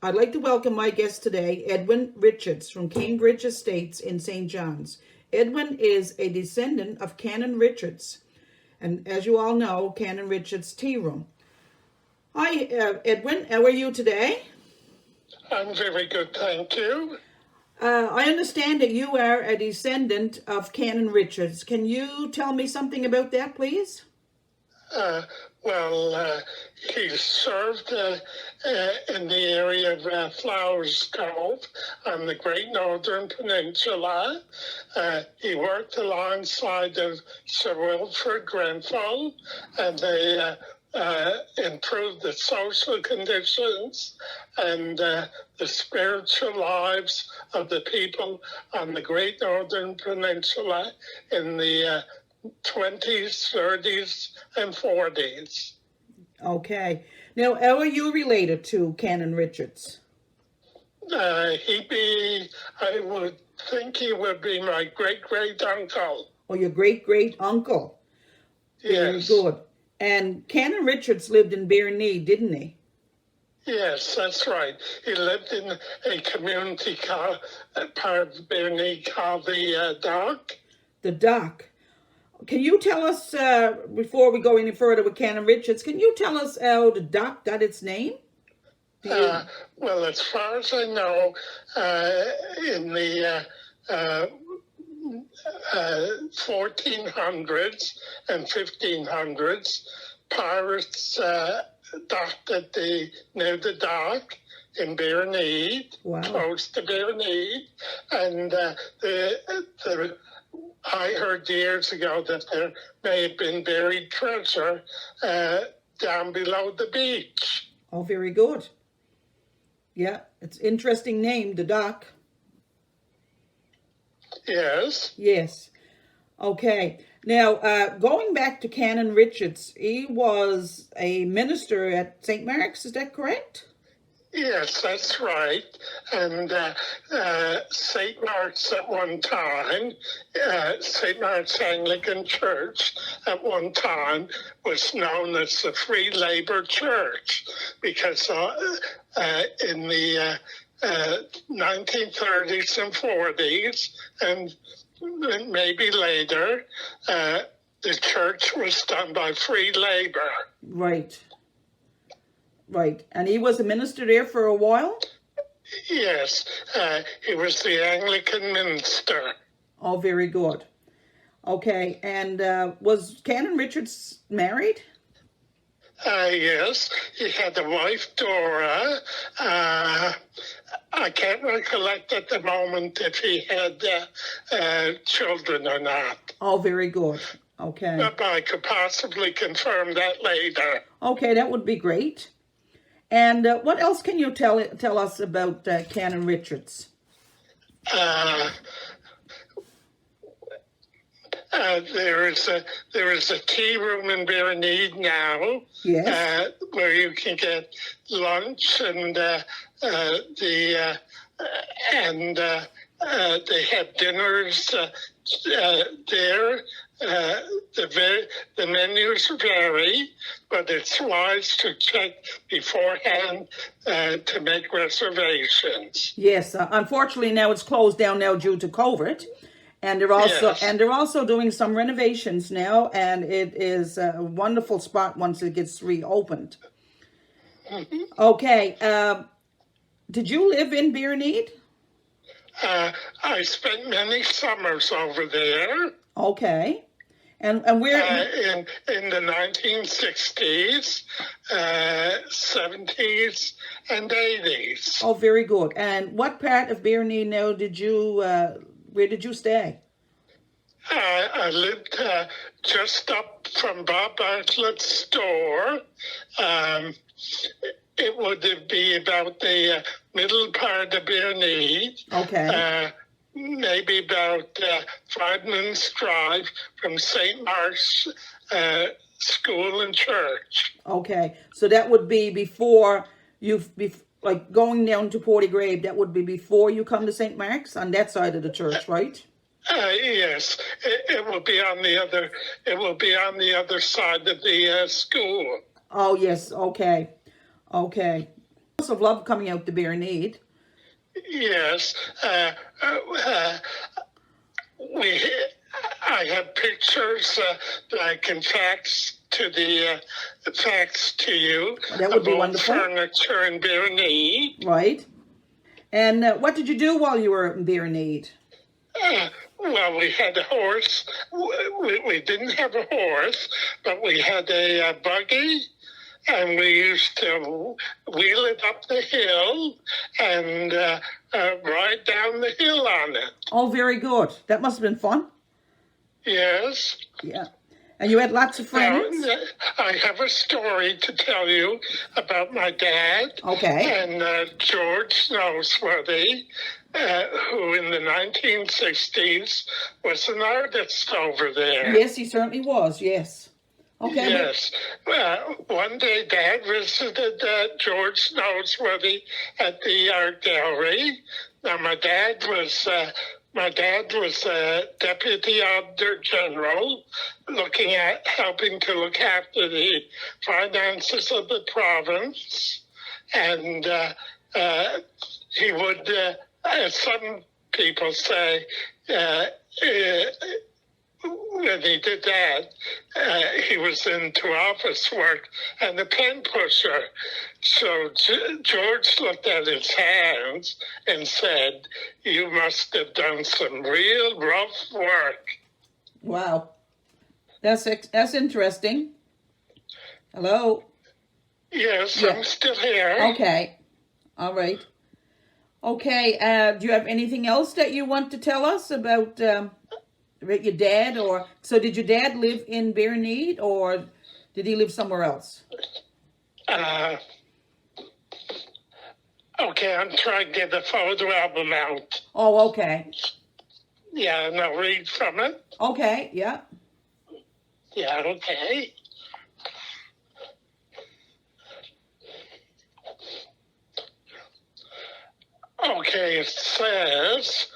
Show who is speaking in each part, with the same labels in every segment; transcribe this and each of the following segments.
Speaker 1: I'd like to welcome my guest today, Edwin Richards from Cambridge Estates in St. John's. Edwin is a descendant of Canon Richards, and as you all know, Canon Richards Tea Room. Hi, Edwin. How are you today?
Speaker 2: I'm very good, thank you.
Speaker 1: I understand that you are a descendant of Canon Richards. Can you tell me something about that, please?
Speaker 2: Uh, he served in the area of Flowers Cove on the Great Northern Peninsula. He worked alongside of Sir Wilfrid Grenfell, and they improved the social conditions and the spiritual lives of the people on the Great Northern Peninsula in the 20s, 30s, and 40s.
Speaker 1: Okay. Now, how are you related to Canon Richards?
Speaker 2: I would think he would be my great uncle.
Speaker 1: Oh, your great uncle. Very
Speaker 2: Yes.
Speaker 1: good. And Canon Richards lived in Bareneed, didn't he?
Speaker 2: Yes, that's right. He lived in a community part of Bareneed called the Dock.
Speaker 1: The Dock. Can you tell us, before we go any further with Canon Richards, can you tell us how the Dock got its name?
Speaker 2: Well, as far as I know, in the 1400s and 1500s, pirates docked near the dock in Bareneed,
Speaker 1: Wow.
Speaker 2: close to Bareneed, and I heard years ago that there may have been buried treasure down below the beach.
Speaker 1: Oh, very good. Yeah, it's an interesting name, the Dock.
Speaker 2: Yes.
Speaker 1: Yes. Okay. Now, going back to Canon Richards, he was a minister at St. Mark's, is that correct?
Speaker 2: Yes, that's right. And St. Mark's at one time, St. Mark's Anglican Church at one time was known as the Free Labor Church because in the 1930s and 40s, and maybe later, the church was done by free labor.
Speaker 1: Right. Right. And he was a minister there for a while?
Speaker 2: Yes, he was the Anglican minister.
Speaker 1: Oh, very good. Okay. And was Canon Richards married?
Speaker 2: Yes, he had a wife, Dora. I can't recollect at the moment if he had children or not.
Speaker 1: Oh, very good. Okay.
Speaker 2: But I could possibly confirm that later.
Speaker 1: Okay, that would be great. And what else can you tell us about Canon Richards?
Speaker 2: There is a tea room in Bareneed now.
Speaker 1: Yes.
Speaker 2: Where you can get lunch and they have dinners there. The menus vary, but it's wise to check beforehand to make reservations.
Speaker 1: Yes, unfortunately now it's closed down now due to COVID, and they're also doing some renovations now, and it is a wonderful spot once it gets reopened. Mm-hmm. Okay, did you live in Bareneed?
Speaker 2: I spent many summers over there.
Speaker 1: Okay. And where?
Speaker 2: In the 1960s, 70s, and 80s.
Speaker 1: Oh, very good. And what part of Bareneed now where did you stay?
Speaker 2: I lived just up from Bob Bartlett's store. It would be about the middle part of Bareneed.
Speaker 1: Okay.
Speaker 2: Maybe about 5 minutes drive from St. Mark's School and Church.
Speaker 1: Okay, so that would be before like going down to Portygrave. That would be before you come to St. Mark's on that side of the church, right?
Speaker 2: Yes, it will be on the other. It will be on the other side of the school.
Speaker 1: Oh yes, okay. Of love coming out to Bareneed.
Speaker 2: Yes. We, I have pictures that I can fax to you.
Speaker 1: That would be
Speaker 2: of old
Speaker 1: wonderful.
Speaker 2: Furniture in Bareneed.
Speaker 1: Right. And what did you do while you were in Bareneed?
Speaker 2: Well, we had a horse. We didn't have a horse, but we had a buggy, and we used to wheel it up the hill and ride down the hill on it.
Speaker 1: Oh, very good. That must have been fun.
Speaker 2: Yes.
Speaker 1: Yeah. And you had lots of friends?
Speaker 2: Now, I have a story to tell you about my dad.
Speaker 1: Okay.
Speaker 2: And George Noseworthy, who in the 1960s was an artist over there.
Speaker 1: Yes, he certainly was, yes. Okay.
Speaker 2: Yes. One day Dad visited George Noseworthy at the art gallery. Now, my dad was Deputy Auditor General, helping to look after the finances of the province. And he would, as some people say, when he did that, he was into office work and a pen pusher. So George looked at his hands and said, "You must have done some real rough work."
Speaker 1: Wow. That's interesting. Hello?
Speaker 2: Yes,
Speaker 1: Yeah.
Speaker 2: I'm still here.
Speaker 1: Okay. All right. Okay. Do you have anything else that you want to tell us about your dad? Or so did your dad live in Bareneed, or did he live somewhere else?
Speaker 2: Okay, I'm trying to get the photo album out.
Speaker 1: Oh, okay.
Speaker 2: Yeah, and I'll read from it.
Speaker 1: Okay, yeah.
Speaker 2: Yeah, okay. Okay, it says,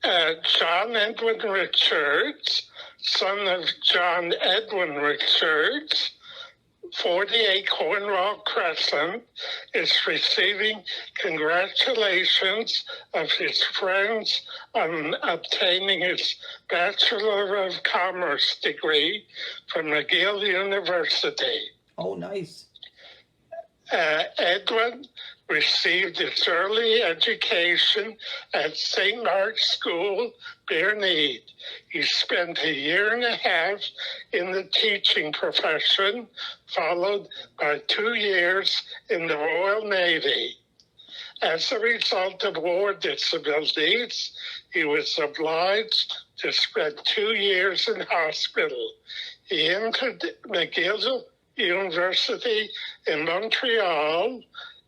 Speaker 2: John Edwin Richards, son of John Edwin Richards, 48 Cornwall Crescent, is receiving congratulations of his friends on obtaining his Bachelor of Commerce degree from McGill University.
Speaker 1: Oh, nice.
Speaker 2: Edwin received his early education at St. Mark's School, Bareneed. He spent a year and a half in the teaching profession, followed by 2 years in the Royal Navy. As a result of war disabilities, he was obliged to spend 2 years in hospital. He entered McGill University in Montreal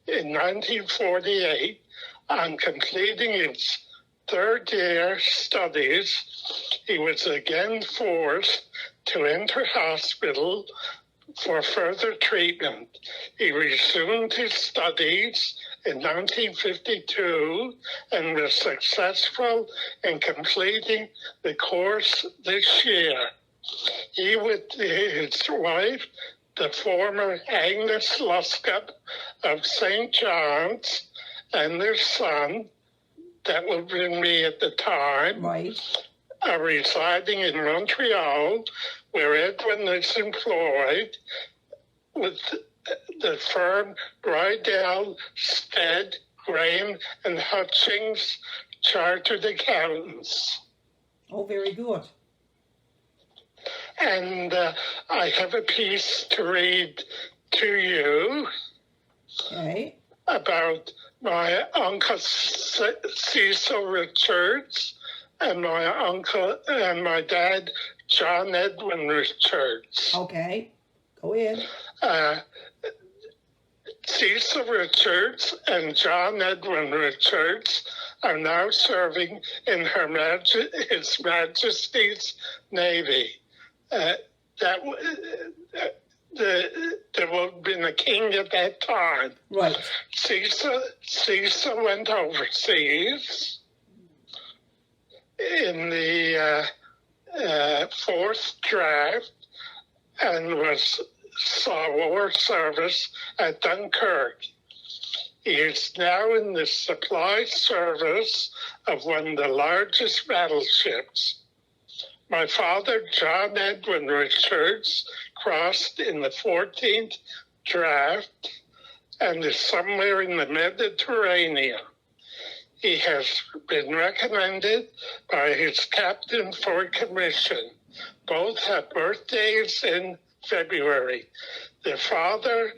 Speaker 2: in 1948. On completing his third-year studies, he was again forced to enter hospital for further treatment. He resumed his studies in 1952 and was successful in completing the course this year. He, with his wife, the former Agnes Luscott of St. John's, and their son, that would have been me at the time,
Speaker 1: Right.
Speaker 2: are residing in Montreal, where Edwin is employed with the firm Rydell, Stead, Graham, and Hutchings Chartered Accountants.
Speaker 1: Oh, very good.
Speaker 2: And I have a piece to read to you
Speaker 1: Okay.
Speaker 2: about my uncle Cecil Richards and my uncle and my dad John Edwin Richards.
Speaker 1: Okay. Go ahead.
Speaker 2: Cecil Richards and John Edwin Richards are now serving in His Majesty's Navy. There would have been a king at that time.
Speaker 1: Right.
Speaker 2: Cecil went overseas in the fourth draft and saw war service at Dunkirk. He is now in the supply service of one of the largest battleships. My father, John Edwin Richards, crossed in the 14th draft and is somewhere in the Mediterranean. He has been recommended by his captain for commission. Both have birthdays in February. Their father,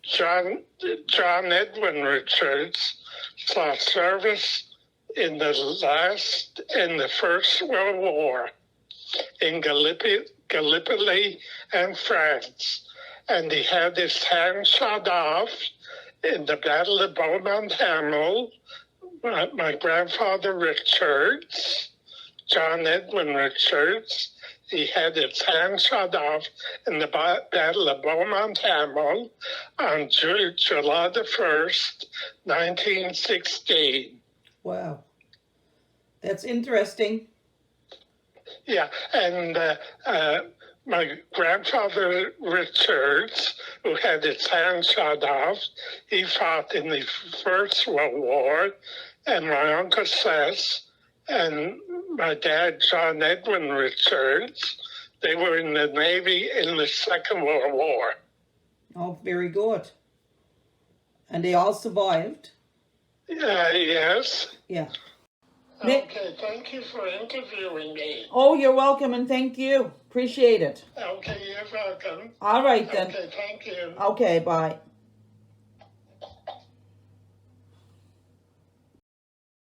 Speaker 2: John Edwin Richards, saw service in the First World War in Gallipoli and France, and he had his hand shot off in the Battle of Beaumont-Hamel. My grandfather Richards, John Edwin Richards, he had his hand shot off in the Battle of Beaumont-Hamel on July the 1st, 1916.
Speaker 1: Wow. That's interesting.
Speaker 2: Yeah, and my grandfather Richards, who had his hand shot off, he fought in the First World War, and my uncle Seth and my dad, John Edwin Richards, they were in the Navy in the Second World War.
Speaker 1: Oh, very good. And they all survived?
Speaker 2: Yes.
Speaker 1: Yeah.
Speaker 2: Okay, thank you for interviewing me.
Speaker 1: Oh, you're welcome, and thank you. Appreciate it.
Speaker 2: Okay, you're welcome.
Speaker 1: All right, then.
Speaker 2: Okay, thank you.
Speaker 1: Okay, bye.